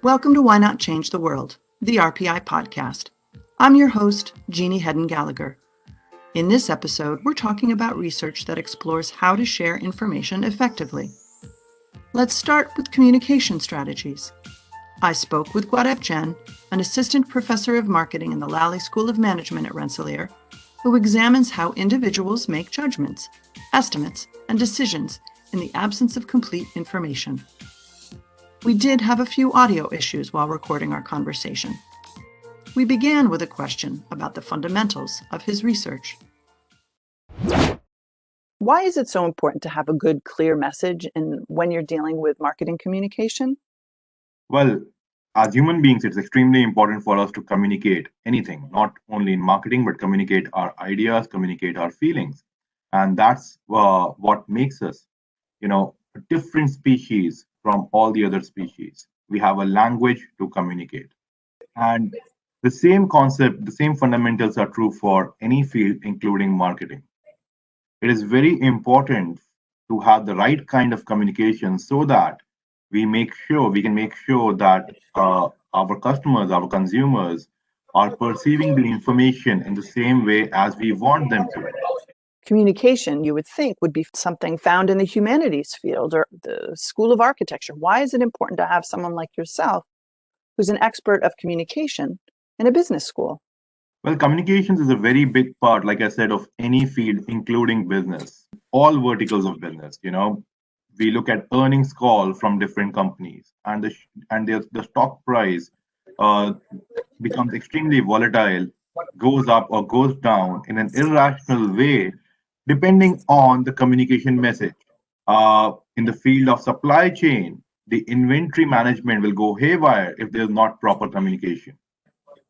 Welcome to Why Not Change the World, the RPI podcast. I'm your host, Jeannie Hedden-Gallagher. In this episode, we're talking about research that explores how to share information effectively. Let's start with communication strategies. I spoke with Gaurav Jain, an assistant professor of marketing in the Lally School of Management at Rensselaer, who examines how individuals make judgments, estimates, and decisions in the absence of complete information. We did have a few audio issues while recording our conversation. We began with a question about the fundamentals of his research. Why is it so important to have a good, clear message when you're dealing with marketing communication? Well, as human beings, it's extremely important for us to communicate anything, not only in marketing, but communicate our ideas, communicate our feelings. And that's what makes us, a different species from all the other species. We have a language to communicate. And the same concept, the same fundamentals are true for any field, including marketing. It is very important to have the right kind of communication so that we can make sure that our customers, our consumers are perceiving the information in the same way as we want them to. Communication, you would think, would be something found in the humanities field or the School of Architecture. Why is it important to have someone like yourself who's an expert of communication in a business school? Well, communications is a very big part, like I said, of any field, including business, all verticals of business. We look at earnings call from different companies, and the stock price uh, becomes extremely volatile, goes up or goes down in an irrational way, depending on the communication message. In the field of supply chain, the inventory management will go haywire if there's not proper communication.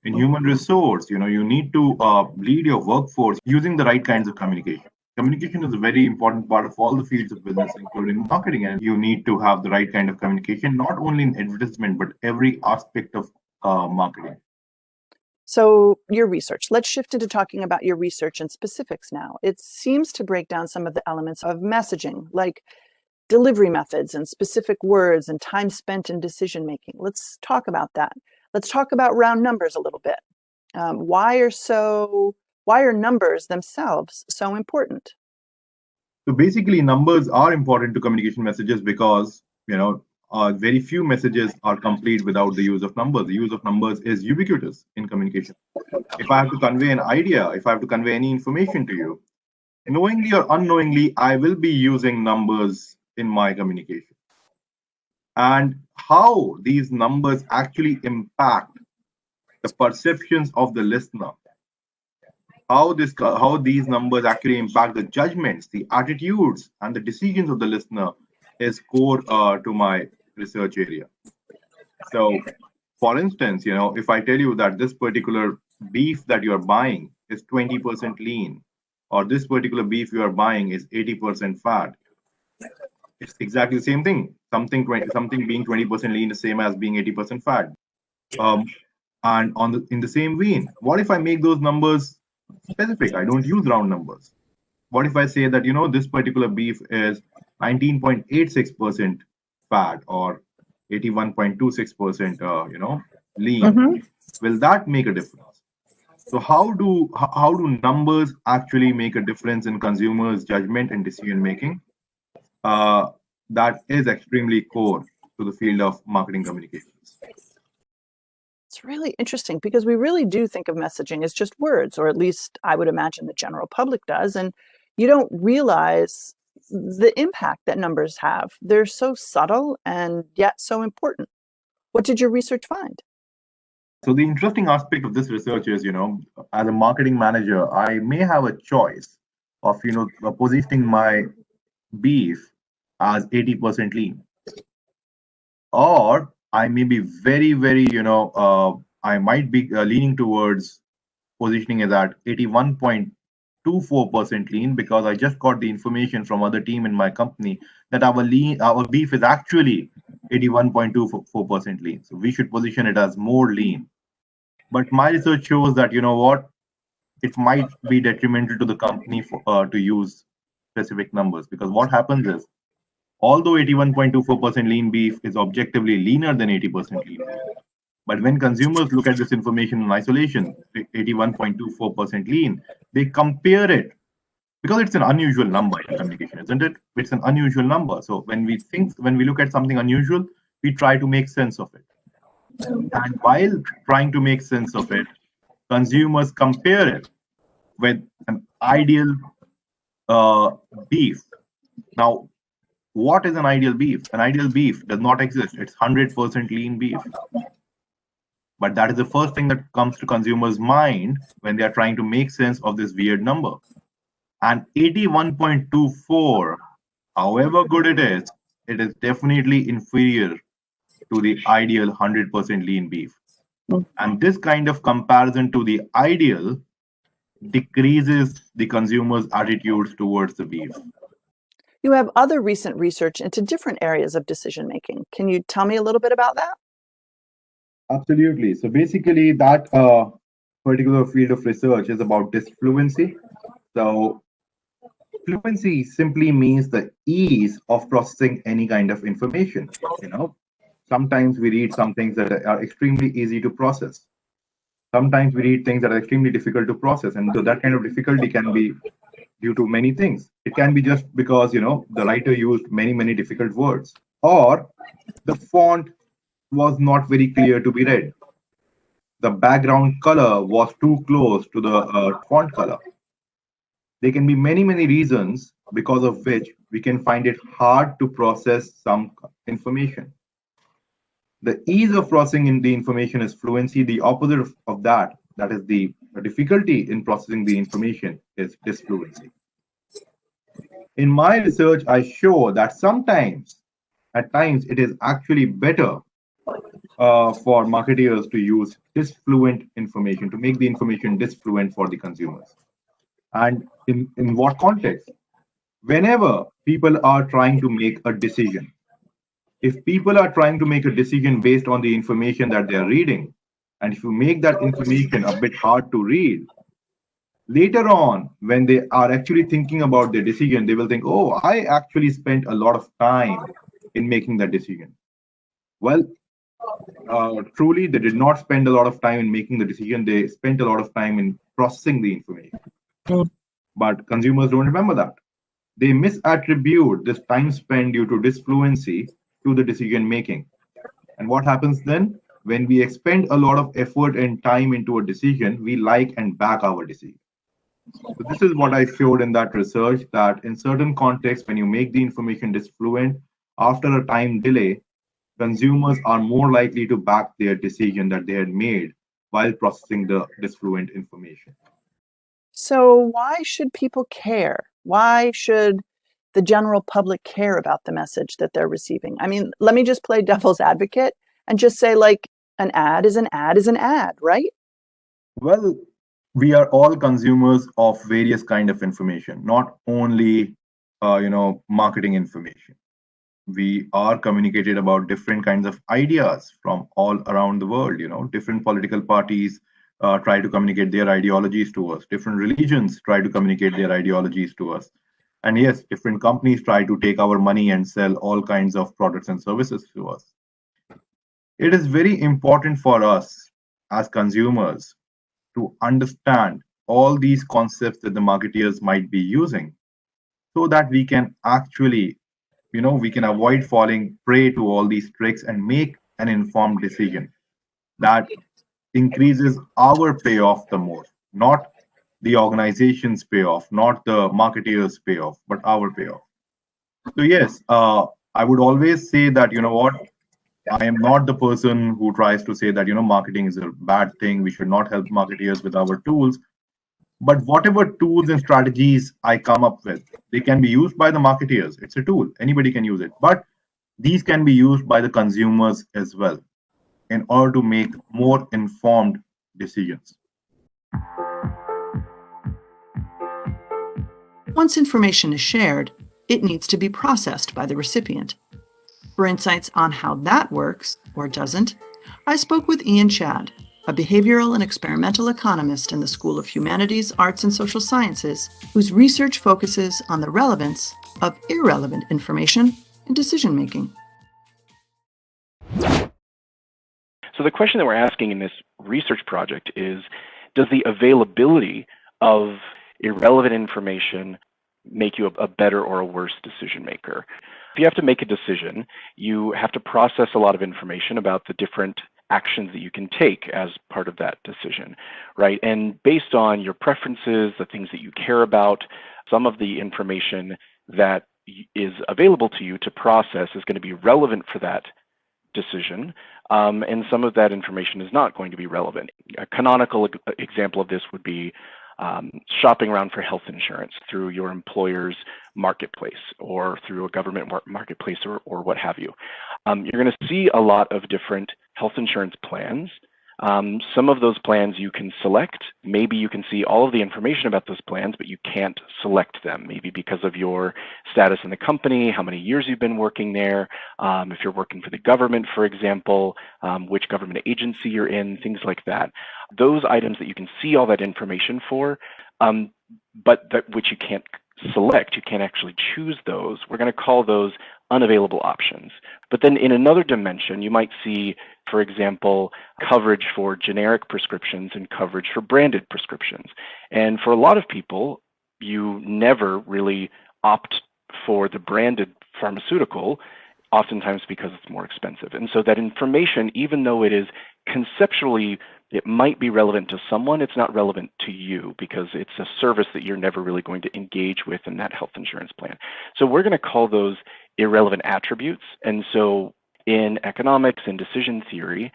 In human resource, you need to lead your workforce using the right kinds of communication. Communication is a very important part of all the fields of business, including marketing, and you need to have the right kind of communication, not only in advertisement, but every aspect of marketing. So your research, let's shift into talking about your research and specifics now. It seems to break down some of the elements of messaging, like delivery methods and specific words and time spent in decision making. Let's talk about that. Let's talk about round numbers a little bit. Why are numbers themselves so important? So basically, numbers are important to communication messages because very few messages are complete without the use of numbers. The use of numbers is ubiquitous in communication. If I have to convey an idea, if I have to convey any information to you, knowingly or unknowingly, I will be using numbers in my communication. And how these numbers actually impact the perceptions of the listener, how these numbers actually impact the judgments, the attitudes, and the decisions of the listener is core to my research area. So, for instance, if I tell you that this particular beef that you're buying is 20% lean, or this particular beef you are buying is 80% fat, it's exactly the same thing. Something being 20% lean is same as being 80% fat. Um, and in the same vein, what if I make those numbers specific? I don't use round numbers. What if I say that this particular beef is 19.86% fat or 81.26% lean? Mm-hmm. Will that make a difference? So how do numbers actually make a difference in consumers' judgment and decision making? That is extremely core to the field of marketing communications. It's really interesting because we really do think of messaging as just words, or at least I would imagine the general public does. And you don't realize the impact that numbers have. They're so subtle and yet so important. What did your research find? So the interesting aspect of this research is, as a marketing manager, I may have a choice of, positioning my beef as 80% lean, or I may be very, very, I might be leaning towards positioning it at 81.24% lean because I just got the information from other team in my company that our beef is actually 81.24% lean. So we should position it as more lean. But my research shows that it might be detrimental to the company to use specific numbers, because what happens is Although 81.24% lean beef is objectively leaner than 80% lean beef. But when consumers look at this information in isolation, 81.24% lean, they compare it because it's an unusual number in communication, isn't it? It's an unusual number. So when we look at something unusual, we try to make sense of it. And while trying to make sense of it, consumers compare it with an ideal beef. Now, what is an ideal beef? An ideal beef does not exist. It's 100% lean beef. But that is the first thing that comes to consumers' mind when they are trying to make sense of this weird number. And 81.24, however good it is definitely inferior to the ideal 100% lean beef. And this kind of comparison to the ideal decreases the consumer's attitudes towards the beef. You have other recent research into different areas of decision making. Can you tell me a little bit about that? Absolutely. So basically, that particular field of research is about disfluency. So fluency simply means the ease of processing any kind of information. Sometimes we read some things that are extremely easy to process. Sometimes we read things that are extremely difficult to process, and so that kind of difficulty can be due to many things. It can be just because the writer used many difficult words, or the font was not very clear to be read. The background color was too close to the font color. There can be many reasons because of which we can find it hard to process some information. The ease of processing in the information is fluency. The opposite of that is the difficulty in processing the information, is disfluency. In my research, I show that at times, it is actually better for marketeers to use disfluent information, to make the information disfluent for the consumers. And in what context? Whenever people are trying to make a decision, if people are trying to make a decision based on the information that they are reading, and if you make that information a bit hard to read, later on, when they are actually thinking about their decision, they will think, oh, I actually spent a lot of time in making that decision. Well, truly, they did not spend a lot of time in making the decision. They spent a lot of time in processing the information. But consumers don't remember that. They misattribute this time spent due to disfluency to the decision making. And what happens then? When we expend a lot of effort and time into a decision, we like and back our decision. So this is what I showed in that research, that in certain contexts, when you make the information disfluent, after a time delay, consumers are more likely to back their decision that they had made while processing the disfluent information. So why should people care? Why should the general public care about the message that they're receiving? I mean, let me just play devil's advocate and just say, like, an ad is an ad is an ad, right? Well, we are all consumers of various kind of information, not only marketing information. We are communicated about different kinds of ideas from all around the world. Different political parties try to communicate their ideologies to us. Different religions try to communicate their ideologies to us. And yes, different companies try to take our money and sell all kinds of products and services to us. It is very important for us as consumers to understand all these concepts that the marketeers might be using, so that we can actually, we can avoid falling prey to all these tricks and make an informed decision that increases our payoff the most, not the organization's payoff, not the marketeer's payoff, but our payoff. So yes, I would always say that, I am not the person who tries to say that, marketing is a bad thing. We should not help marketeers with our tools. But whatever tools and strategies I come up with, they can be used by the marketeers. It's a tool. Anybody can use it. But these can be used by the consumers as well in order to make more informed decisions. Once information is shared, it needs to be processed by the recipient. For insights on how that works, or doesn't, I spoke with Ian Chad, a behavioral and experimental economist in the School of Humanities, Arts, and Social Sciences, whose research focuses on the relevance of irrelevant information and decision making. So the question that we're asking in this research project is, does the availability of irrelevant information make you a better or a worse decision maker? If you have to make a decision, you have to process a lot of information about the different actions that you can take as part of that decision, right? And based on your preferences, the things that you care about, some of the information that is available to you to process is going to be relevant for that decision, and some of that information is not going to be relevant. A canonical example of this would be shopping around for health insurance through your employer's marketplace or through a government marketplace or what have you. You're going to see a lot of different health insurance plans. Some of those plans you can select. Maybe you can see all of the information about those plans, but you can't select them, maybe because of your status in the company, how many years you've been working there, if you're working for the government, for example, which government agency you're in, things like that. Those items that you can see all that information for, but which you can't select, you can't actually choose those, we're going to call those unavailable options. But then in another dimension, you might see, for example, coverage for generic prescriptions and coverage for branded prescriptions. And for a lot of people, you never really opt for the branded pharmaceutical, oftentimes because it's more expensive. And so that information, even though it is conceptually, it might be relevant to someone, it's not relevant to you because it's a service that you're never really going to engage with in that health insurance plan. So we're going to call those irrelevant attributes. And so in economics and decision theory,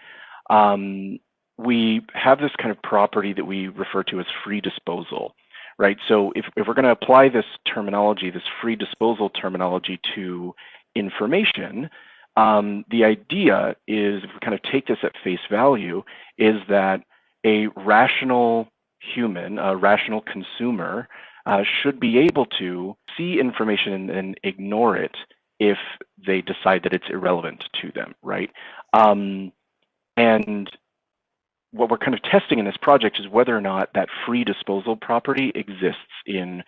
we have this kind of property that we refer to as free disposal, right? So if we're going to apply this terminology, this free disposal terminology to information, the idea is, if we kind of take this at face value, is that a rational human, a rational consumer, should be able to see information and ignore it if they decide that it's irrelevant to them, right? And what we're kind of testing in this project is whether or not that free disposal property exists in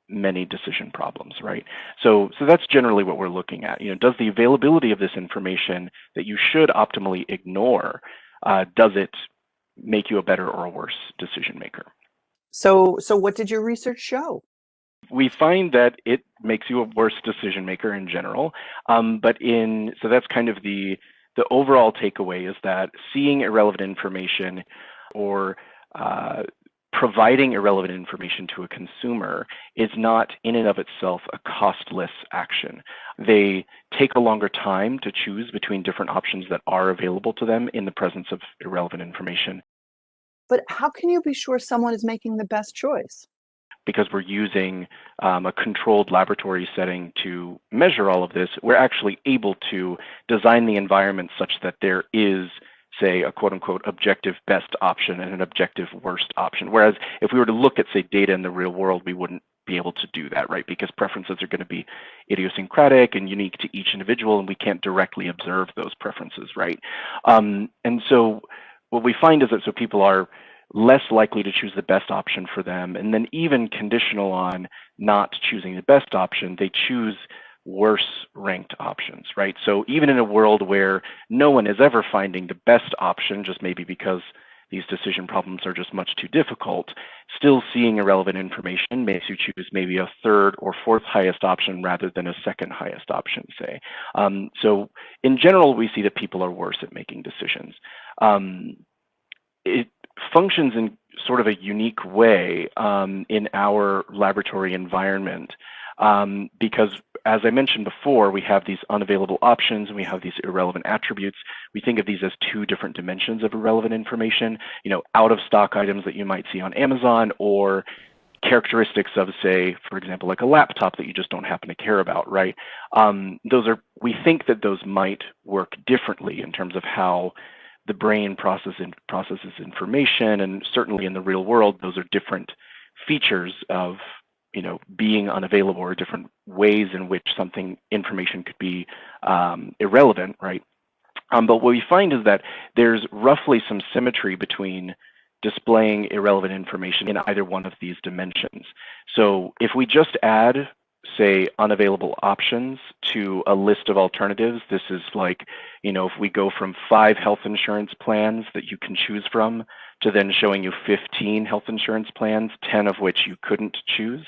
many decision problems, right? So that's generally what we're looking at. You know, does the availability of this information that you should optimally ignore, does it make you a better or a worse decision maker? So what did your research show? We find that it makes you a worse decision maker in general, so that's kind of the overall takeaway, is that seeing irrelevant information or providing irrelevant information to a consumer is not in and of itself a costless action. They take a longer time to choose between different options that are available to them in the presence of irrelevant information. But how can you be sure someone is making the best choice? Because we're using a controlled laboratory setting to measure all of this, we're actually able to design the environment such that there is, say, a quote-unquote objective best option and an objective worst option. Whereas if we were to look at, say, data in the real world, we wouldn't be able to do that, right? Because preferences are going to be idiosyncratic and unique to each individual, and we can't directly observe those preferences, right? And so what we find is that so people are less likely to choose the best option for them, and then even conditional on not choosing the best option, they choose worse ranked options, right? So even in a world where no one is ever finding the best option, just maybe because these decision problems are just much too difficult, still seeing irrelevant information makes you choose maybe a third or fourth highest option rather than a second highest option, say. So in general, we see that people are worse at making decisions. It functions in sort of a unique way in our laboratory environment because, as I mentioned before, we have these unavailable options and we have these irrelevant attributes. We think of these as two different dimensions of irrelevant information, you know, out of stock items that you might see on Amazon, or characteristics of, say, for example, like a laptop that you just don't happen to care about, right? We think that those might work differently in terms of how the brain processes information, and certainly in the real world, those are different features of, you know, being unavailable, or different ways in which information could be irrelevant, right? But what we find is that there's roughly some symmetry between displaying irrelevant information in either one of these dimensions. So if we just add say, unavailable options to a list of alternatives. This is like, if we go from 5 health insurance plans that you can choose from to then showing you 15 health insurance plans, 10 of which you couldn't choose.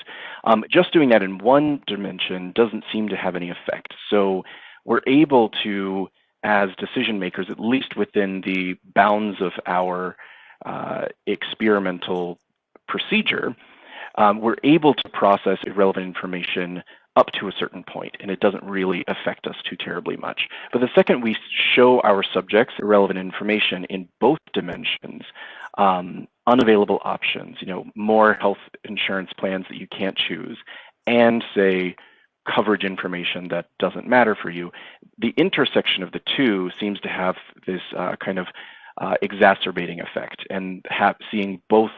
Just doing that in one dimension doesn't seem to have any effect. So we're able to, as decision makers, at least within the bounds of our experimental procedure, we're able to process irrelevant information up to a certain point, and it doesn't really affect us too terribly much. But the second we show our subjects irrelevant information in both dimensions, unavailable options, more health insurance plans that you can't choose, and say coverage information that doesn't matter for you, the intersection of the two seems to have this kind of exacerbating effect, and seeing both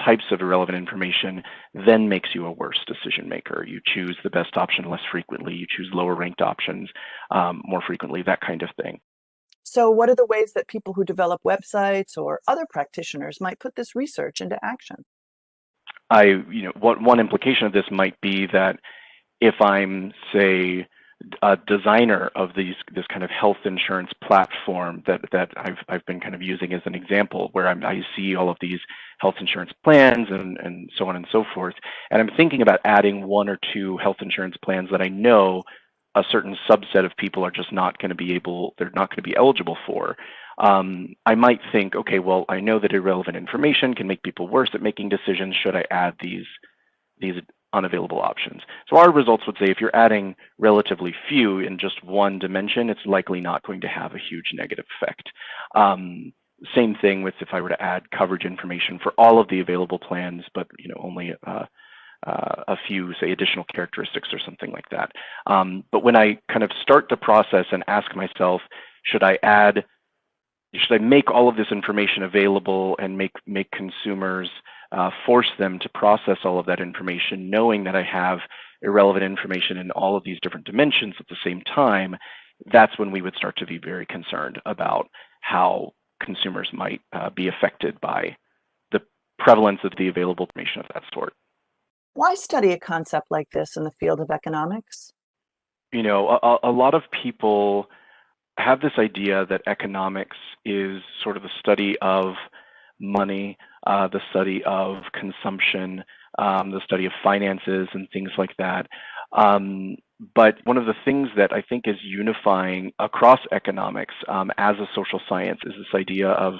types of irrelevant information then makes you a worse decision maker. You choose the best option less frequently, you choose lower ranked options more frequently, that kind of thing. So what are the ways that people who develop websites or other practitioners might put this research into action? One implication of this might be that if I'm, say, a designer of this kind of health insurance platform that I've been kind of using as an example, where I see all of these health insurance plans and so on and so forth, and I'm thinking about adding 1 or 2 health insurance plans that I know a certain subset of people are just not going to be they're not going to be eligible for. I might think, okay, well, I know that irrelevant information can make people worse at making decisions. Should I add these unavailable options? So our results would say if you're adding relatively few in just one dimension, it's likely not going to have a huge negative effect. Same thing with if I were to add coverage information for all of the available plans, but only a few, say, additional characteristics or something like that. But when I kind of start the process and ask myself, should I make all of this information available and make consumers force them to process all of that information, knowing that I have irrelevant information in all of these different dimensions at the same time, that's when we would start to be very concerned about how consumers might be affected by the prevalence of the available information of that sort. Why study a concept like this in the field of economics? A lot of people have this idea that economics is sort of the study of money, the study of consumption, the study of finances and things like that. But one of the things that I think is unifying across economics as a social science is this idea of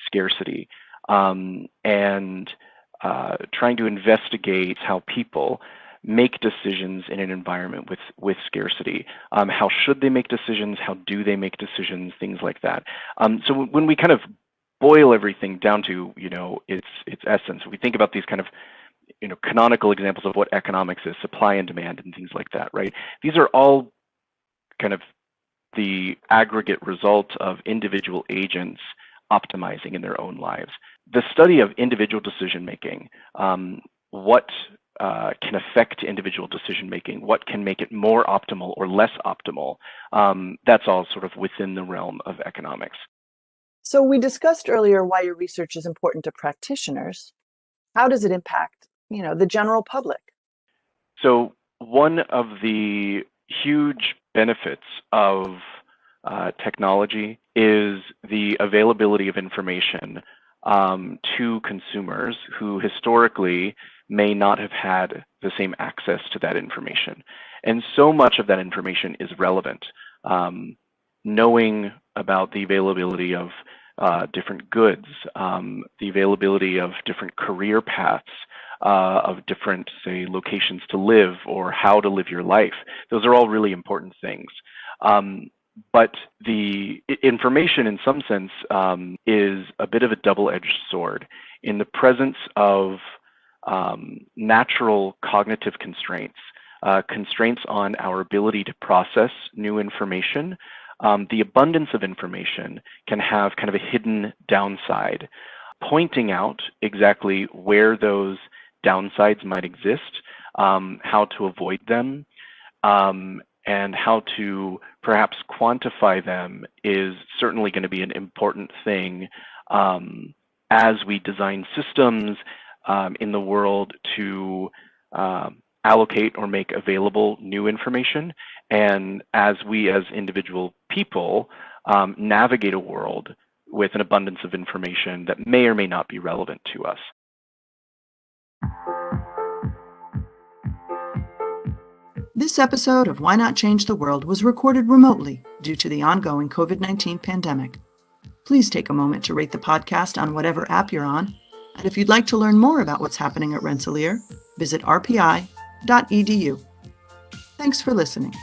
scarcity, and trying to investigate how people make decisions in an environment with scarcity. How should they make decisions? How do they make decisions? Things like that. So when we kind of boil everything down to its essence, we think about these kind of canonical examples of what economics is, supply and demand and things like that, right? These are all kind of the aggregate result of individual agents optimizing in their own lives. The study of individual decision making, what can affect individual decision making, what can make it more optimal or less optimal, that's all sort of within the realm of economics. So we discussed earlier why your research is important to practitioners. How does it impact, the general public? So one of the huge benefits of technology is the availability of information to consumers who historically may not have had the same access to that information. And so much of that information is relevant. Knowing about the availability of different goods, the availability of different career paths, of different, say, locations to live or how to live your life. Those are all really important things. But the information, in some sense, is a bit of a double-edged sword. In the presence of natural cognitive constraints, constraints on our ability to process new information, the abundance of information can have kind of a hidden downside. Pointing out exactly where those downsides might exist, how to avoid them, and how to perhaps quantify them is certainly going to be an important thing as we design systems in the world to allocate or make available new information, and as we as individual people navigate a world with an abundance of information that may or may not be relevant to us. This episode of Why Not Change the World was recorded remotely due to the ongoing COVID-19 pandemic. Please take a moment to rate the podcast on whatever app you're on. And if you'd like to learn more about what's happening at Rensselaer, visit rpi.edu. Thanks for listening.